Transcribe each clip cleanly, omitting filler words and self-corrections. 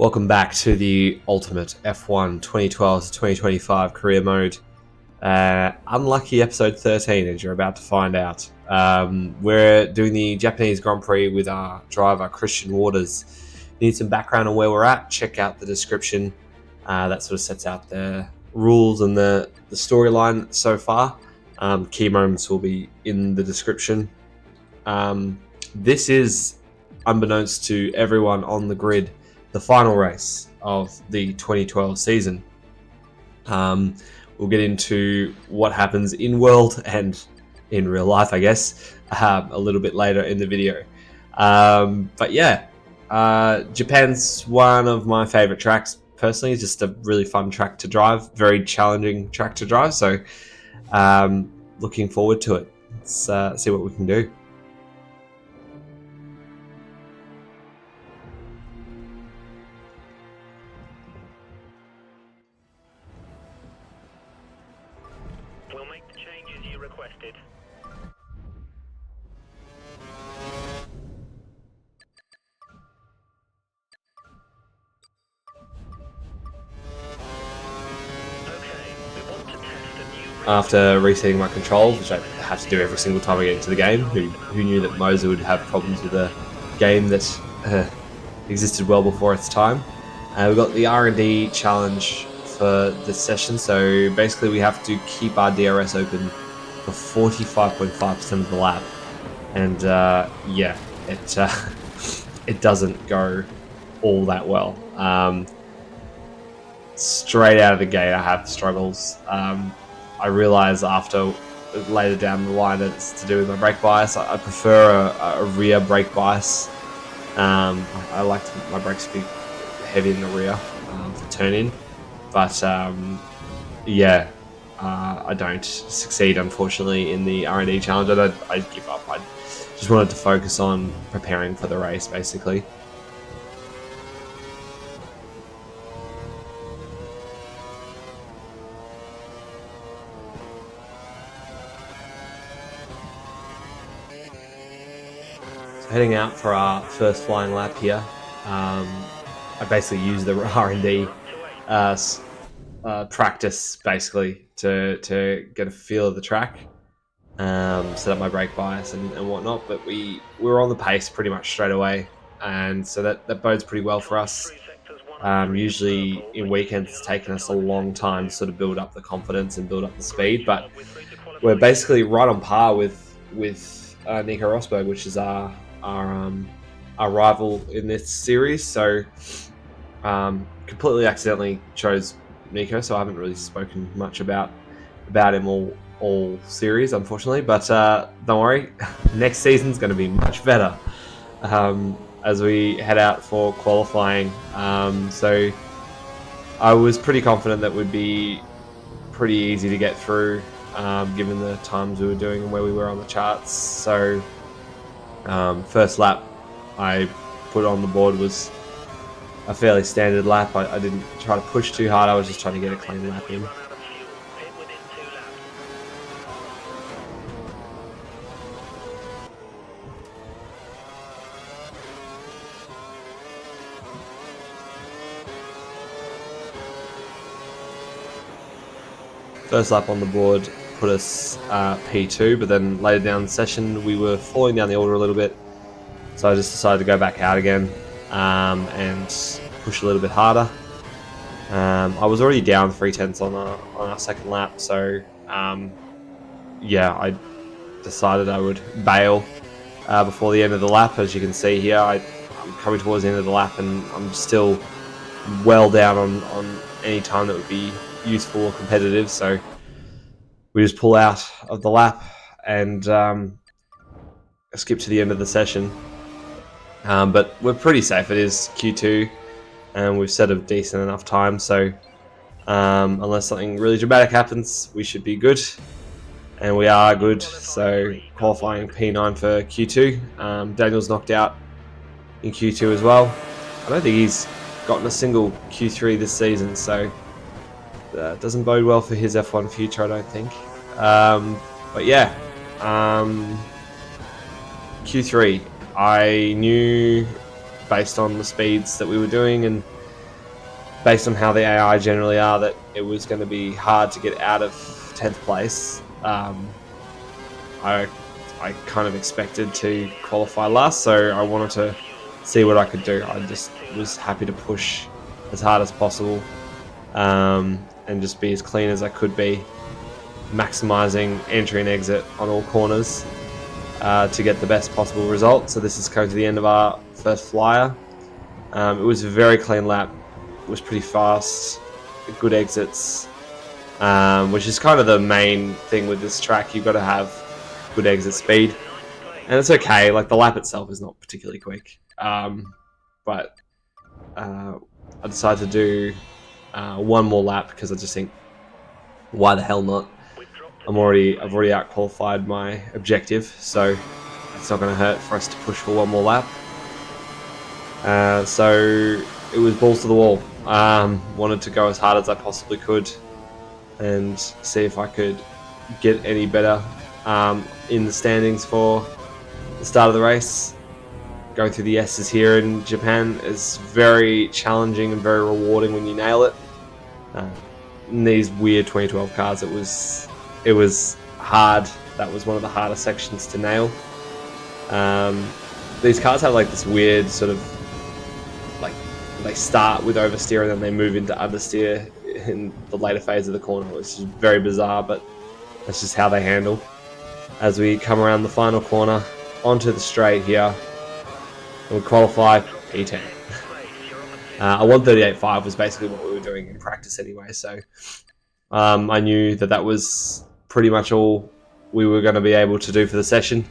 Welcome back to the Ultimate F1 2012 to 2025 career mode. Unlucky episode 13, as you're about to find out. We're doing the Japanese Grand Prix with our driver, Christian Waters. Need some background on where we're at? Check out the description. That sort of sets out the rules and the storyline so far. Key moments will be in the description. This is, unbeknownst to everyone on the grid, the final race of the 2012 season. We'll get into what happens in world and in real life, I guess, a little bit later in the video. But yeah, Japan's one of my favorite tracks personally. It's just a really fun track to drive, very challenging track to drive. So looking forward to it. Let's see what we can do. We'll make the changes you requested. Okay, we want to test a new... After resetting my controls, which I have to do every single time I get into the game, who knew that Moser would have problems with a game that existed well before its time. We've got the R&D challenge for this session, so basically we have to keep our DRS open for 45.5% of the lap, and yeah, it doesn't go all that well. Straight out of the gate I have struggles. I realise after later down the line that it's to do with my brake bias. I prefer a rear brake bias. I like my brakes to be heavy in the rear for turn in. But yeah, I don't succeed, unfortunately, in the R&D challenge. I give up. I just wanted to focus on preparing for the race, basically. So heading out for our first flying lap here. I basically use the R&D practice basically to get a feel of the track, set up my brake bias and whatnot. But we were on the pace pretty much straight away, and so that bodes pretty well for us. Usually in weekends it's taken us a long time to sort of build up the confidence and build up the speed, but we're basically right on par with Nico Rosberg, which is our rival in this series. So completely accidentally chose Nico, so I haven't really spoken much about him all series, unfortunately. But don't worry, next season's going to be much better as we head out for qualifying. So I was pretty confident that would be pretty easy to get through, given the times we were doing and where we were on the charts. So first lap I put on the board was a fairly standard lap. I didn't try to push too hard. I was just trying to get a clean lap in. First lap on the board put us P2, but then later down the session we were falling down the order a little bit, so I just decided to go back out again and push a little bit harder. I was already down 3/10 on our second lap, so yeah, I decided I would bail before the end of the lap. As you can see here, I'm coming towards the end of the lap and I'm still well down on any time that would be useful or competitive, so we just pull out of the lap and skip to the end of the session. But we're pretty safe. It is Q2 and we've set a decent enough time, so unless something really dramatic happens, we should be good, and we are good. So qualifying P9 for Q2. Daniel's knocked out in Q2 as well. I don't think he's gotten a single Q3 this season, so doesn't bode well for his F1 future, I don't think. But yeah, Q3, I knew based on the speeds that we were doing and based on how the AI generally are, that it was going to be hard to get out of 10th place. I kind of expected to qualify last, so I wanted to see what I could do. I just was happy to push as hard as possible, and just be as clean as I could be, maximizing entry and exit on all corners to get the best possible result. So this is coming to the end of our first flyer. It was a very clean lap. It was pretty fast, good exits, which is kind of the main thing with this track. You've got to have good exit speed, and it's okay. Like, the lap itself is not particularly quick, but I decided to do one more lap because I just think, why the hell not? I've already out qualified my objective, so it's not going to hurt for us to push for one more lap. So it was balls to the wall. Wanted to go as hard as I possibly could and see if I could get any better in the standings for the start of the race. Going through the S's here in Japan is very challenging and very rewarding when you nail it. In these weird 2012 cars, it was hard. That was one of the hardest sections to nail. These cars have like this weird sort of, like, they start with oversteer and then they move into understeer in the later phase of the corner, which is very bizarre, but that's just how they handle. As we come around the final corner onto the straight here, and we qualify P10. A 138.5 was basically what we were doing in practice anyway, so I knew that was pretty much all we were going to be able to do for the session,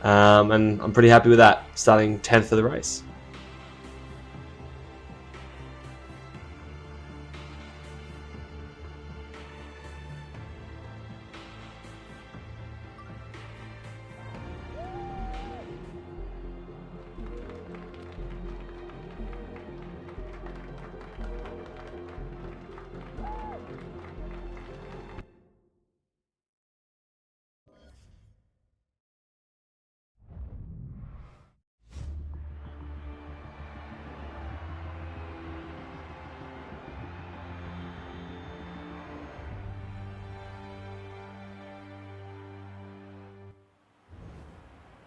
and I'm pretty happy with that, starting 10th for the race.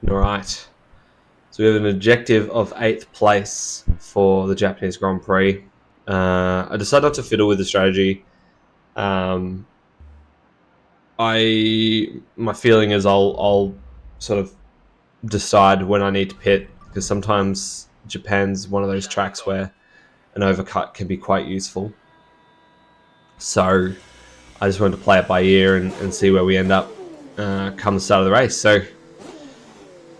Alright, so we have an objective of 8th place for the Japanese Grand Prix. I decided not to fiddle with the strategy. My feeling is I'll sort of decide when I need to pit, because sometimes Japan's one of those tracks where an overcut can be quite useful. So I just wanted to play it by ear and see where we end up come the start of the race. So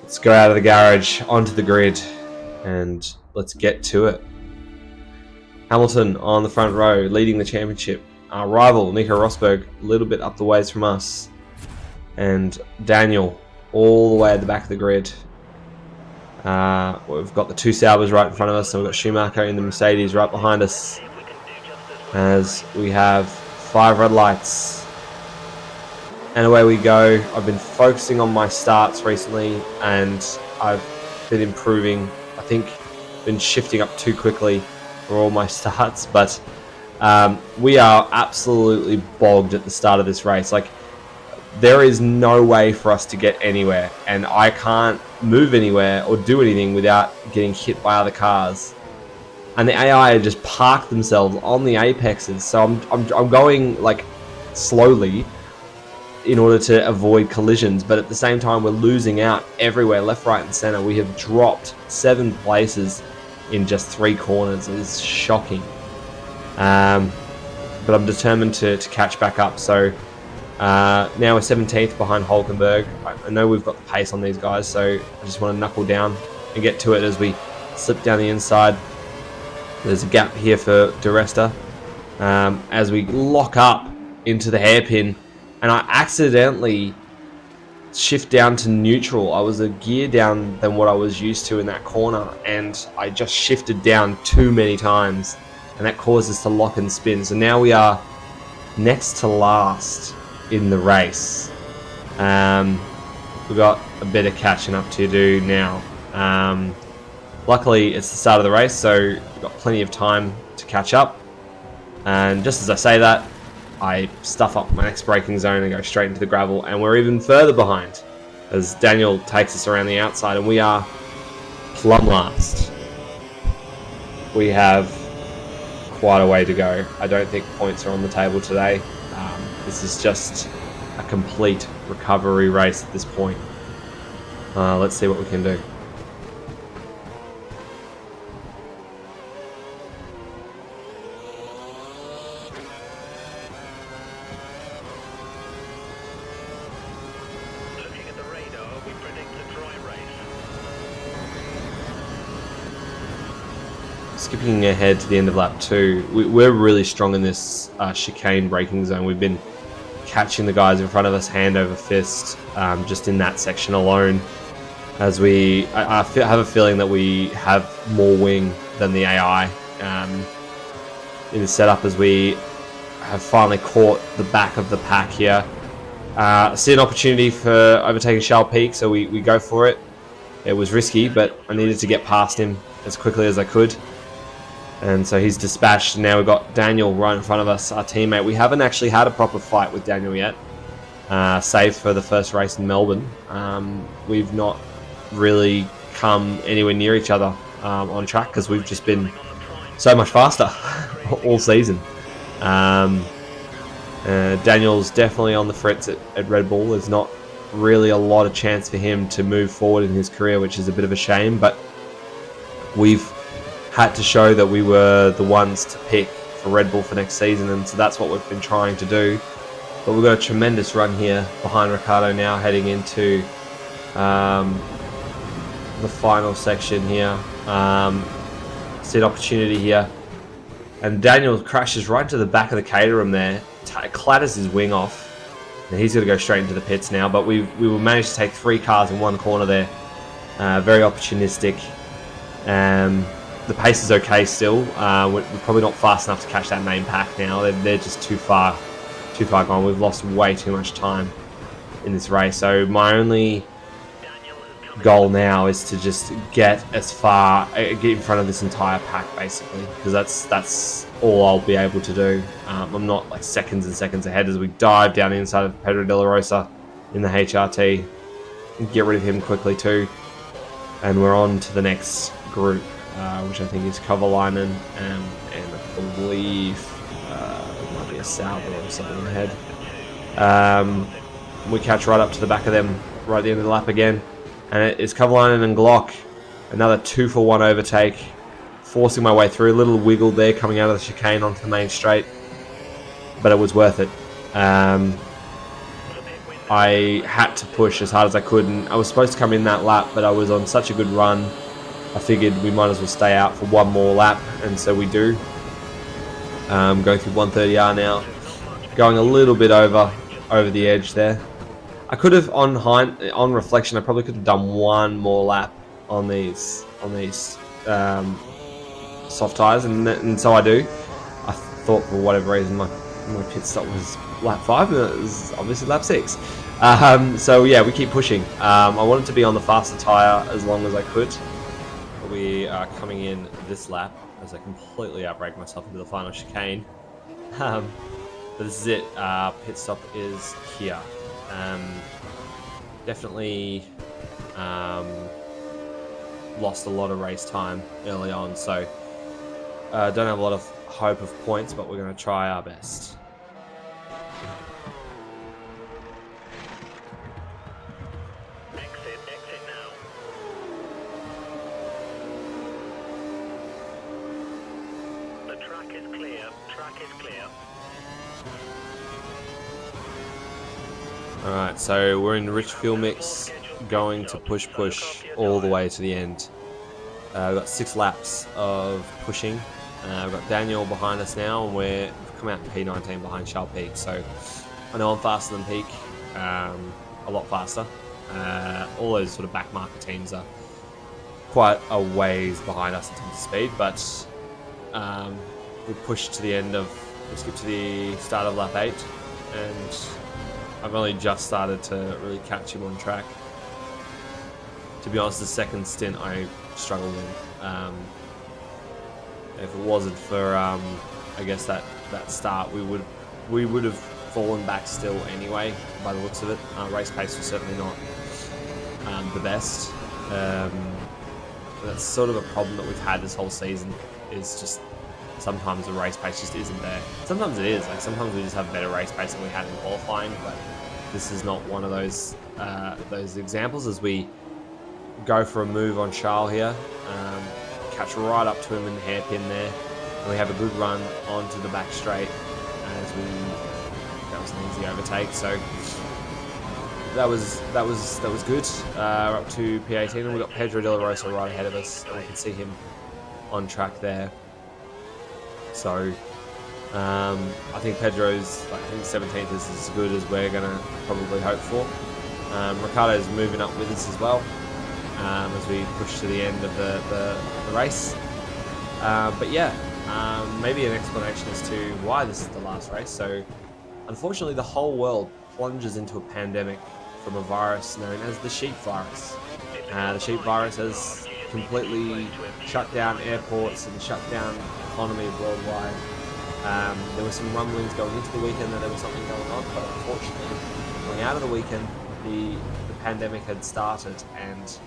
let's go out of the garage onto the grid and let's get to it. Hamilton on the front row, leading the championship. Our rival, Nico Rosberg, a little bit up the ways from us. And Daniel, all the way at the back of the grid. We've got the two Saubers right in front of us, and we've got Schumacher in the Mercedes right behind us. As we have 5 red lights. And away we go. I've been focusing on my starts recently, and I've been improving. I think been shifting up too quickly for all my starts, but we are absolutely bogged at the start of this race. Like, there is no way for us to get anywhere, and I can't move anywhere or do anything without getting hit by other cars. And the AI just parked themselves on the apexes, so I'm going like slowly in order to avoid collisions, but at the same time we're losing out everywhere, left, right, and center. We have dropped 7 places in just 3 corners. It is shocking. But I'm determined to catch back up. So now we're 17th behind Hulkenberg. I know we've got the pace on these guys, so I just want to knuckle down and get to it as we slip down the inside. There's a gap here for DeResta as we lock up into the hairpin, and I accidentally shift down to neutral. I was a gear down than what I was used to in that corner, and I just shifted down too many times, and that caused us to lock and spin. So now we are next to last in the race. We've got a bit of catching up to do now. Luckily, it's the start of the race, so we've got plenty of time to catch up. And just as I say that, I stuff up my next braking zone and go straight into the gravel, and we're even further behind as Daniel takes us around the outside, and we are plumb last. We have quite a way to go. I don't think points are on the table today. This is just a complete recovery race at this point. Let's see what we can do. Looking at the radar, we predict a dry race. Skipping ahead to the end of lap 2, we're really strong in this chicane braking zone. We've been catching the guys in front of us hand over fist, just in that section alone. As I have a feeling that we have more wing than the AI in the setup, as we have finally caught the back of the pack here. See an opportunity for overtaking Shell Peak, so we go for it. It was risky, but I needed to get past him as quickly as I could. And so he's dispatched. Now we've got Daniel right in front of us, our teammate. We haven't actually had a proper fight with Daniel yet, save for the first race in Melbourne. We've not really come anywhere near each other on track, because we've just been so much faster all season. Daniel's definitely on the fritz at Red Bull. There's not really a lot of chance for him to move forward in his career, which is a bit of a shame, but we've had to show that we were the ones to pick for Red Bull for next season, and so that's what we've been trying to do. But we've got a tremendous run here behind Ricciardo now, heading into the final section here. See an opportunity here, and Daniel crashes right into the back of the Caterham there, clatters his wing off, and he's going to go straight into the pits now. But we will manage to take 3 cars in one corner there. Very opportunistic. The pace is okay still. We're probably not fast enough to catch that main pack now. They're just too far gone. We've lost way too much time in this race. So my only goal now is to just get in front of this entire pack, basically, because that's all I'll be able to do. I'm not like seconds and seconds ahead as we dive down the inside of Pedro de la Rosa in the HRT and get rid of him quickly too. And we're on to the next group, which I think is Kovalainen and I believe it might be a Sauber or something ahead. We catch right up to the back of them right at the end of the lap again, and it's Kovalainen and Glock. Another 2-for-1 overtake, forcing my way through. A little wiggle there coming out of the chicane onto the main straight, but it was worth it. I had to push as hard as I could, and I was supposed to come in that lap, but I was on such a good run, I figured we might as well stay out for one more lap, and so we do. Going through 130R now, going a little bit over the edge there. I could have, on reflection, I probably could have done one more lap on these soft tires, and so I do. I thought for whatever reason my pit stop was lap 5, and it was obviously lap 6. So yeah, we keep pushing. I wanted to be on the faster tire as long as I could. But we are coming in this lap as I completely outbrake myself into the final chicane. But this is it. Pit stop is here. Definitely lost a lot of race time early on, so don't have a lot of hope of points, but we're going to try our best. Exit now. The track is clear. Alright, so we're in rich fuel mix, going to push all the way to the end. We've got 6 laps of pushing. We've got Daniel behind us now, and we've come out in P19 behind Shell Peak. So I know I'm faster than Peak, a lot faster. All those sort of back marker teams are quite a ways behind us in terms of speed, but we pushed to the end of, we skipped to the start of lap 8, and I've only just started to really catch him on track. To be honest, the second stint I struggled with. If it wasn't for I guess that start, we would have fallen back still anyway. By the looks of it, race pace was certainly not the best. That's sort of a problem that we've had this whole season. Is just sometimes the race pace just isn't there. Sometimes it is. Like sometimes we just have better race pace than we had in qualifying, but this is not one of those examples. As we go for a move on Charles here, catch right up to him in the hairpin there, and we have a good run onto the back straight as that was an easy overtake. So that was good. We're up to P18, and we've got Pedro de la Rosa right ahead of us, and we can see him on track there. So I think Pedro's, I think 17th is as good as we're going to probably hope for. Ricardo's moving up with us as well as we push to the end of the race. But yeah, maybe an explanation as to why this is the last race. So unfortunately, the whole world plunges into a pandemic from a virus known as the sheep virus. The sheep virus has completely shut down airports and shut down economy worldwide. There were some rumblings going into the weekend that there was something going on, but unfortunately, going out of the weekend, the pandemic had started, and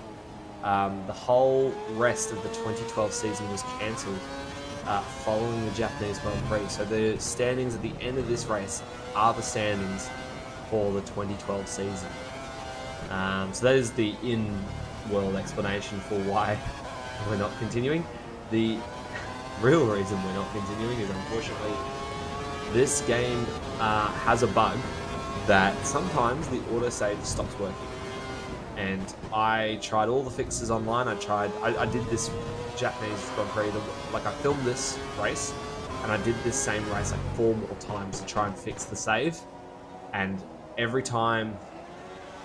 the whole rest of the 2012 season was cancelled following the Japanese Grand Prix. So the standings at the end of this race are the standings for the 2012 season. So that is the in-world explanation for why we're not continuing. The real reason we're not continuing is, unfortunately, this game has a bug that sometimes the autosave stops working. And I tried all the fixes online. I did this Japanese Grand Prix, I filmed this race, and I did this same race like 4 more times to try and fix the save. And every time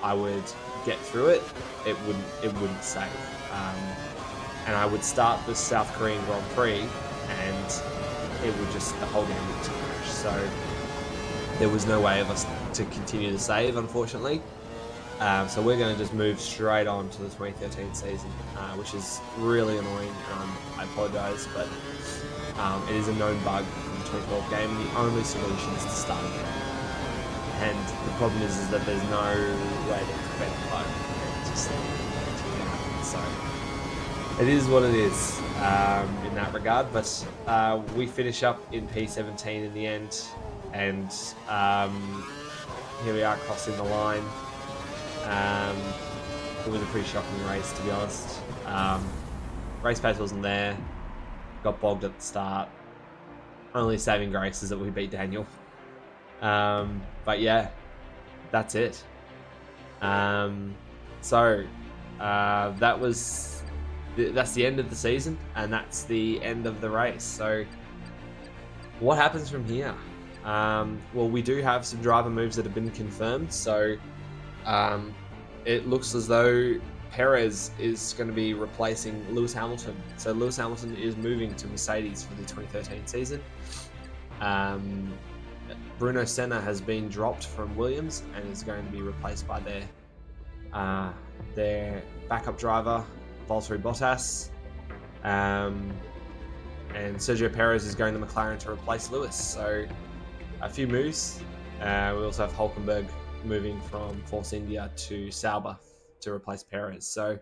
I would get through it, it wouldn't save. And I would start the South Korean Grand Prix, and the whole game would just crash. So there was no way of us to continue to save, unfortunately. So we're going to just move straight on to the 2013 season, which is really annoying. I apologise, but it is a known bug from the 2012 game, and the only solution is to start again. And the problem is that there's no way to prevent the bug. It's just continue to happen. So it is what it is in that regard. But we finish up in P17 in the end, and here we are crossing the line. It was a pretty shocking race, to be honest. Race pace wasn't there. Got bogged at the start. Only saving grace is that we beat Daniel. But yeah, that's it. So that's the end of the season, and that's the end of the race. So what happens from here? Well, we do have some driver moves that have been confirmed. So it looks as though Perez is going to be replacing Lewis Hamilton. So Lewis Hamilton is moving to Mercedes for the 2013 season. Bruno Senna has been dropped from Williams and is going to be replaced by their backup driver, Valtteri Bottas. And Sergio Perez is going to McLaren to replace Lewis. So a few moves. We also have Hulkenberg moving from Force India to Sauber to replace Perez. So a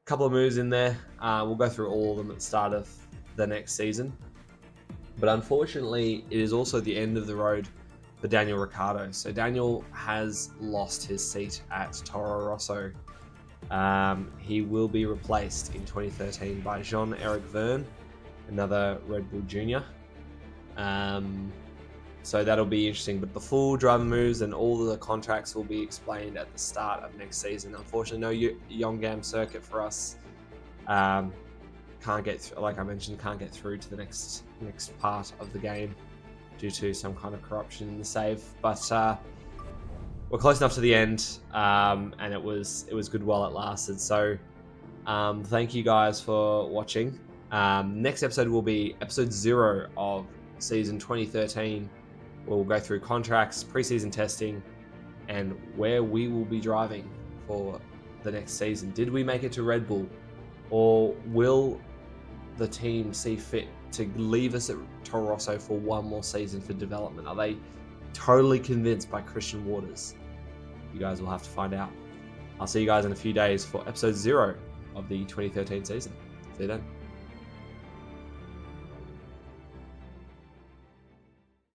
couple of moves in there. We'll go through all of them at the start of the next season. But unfortunately, it is also the end of the road for Daniel Ricciardo. So Daniel has lost his seat at Toro Rosso. He will be replaced in 2013 by Jean-Eric Vergne, another Red Bull Junior. So that'll be interesting. But the full driver moves and all the contracts will be explained at the start of next season. Unfortunately, no Yongam circuit for us. Can't get like I mentioned, can't get through to the next part of the game due to some kind of corruption in the save. But we're close enough to the end, and it was good while it lasted. So thank you guys for watching. Next episode will be episode 0 of season 2013. We'll go through contracts, preseason testing, and where we will be driving for the next season. Did we make it to Red Bull, or will the team see fit to leave us at Torosso for one more season for development? Are they totally convinced by Christian Waters? You guys will have to find out. I'll see you guys in a few days for episode 0 of the 2013 season. See you then.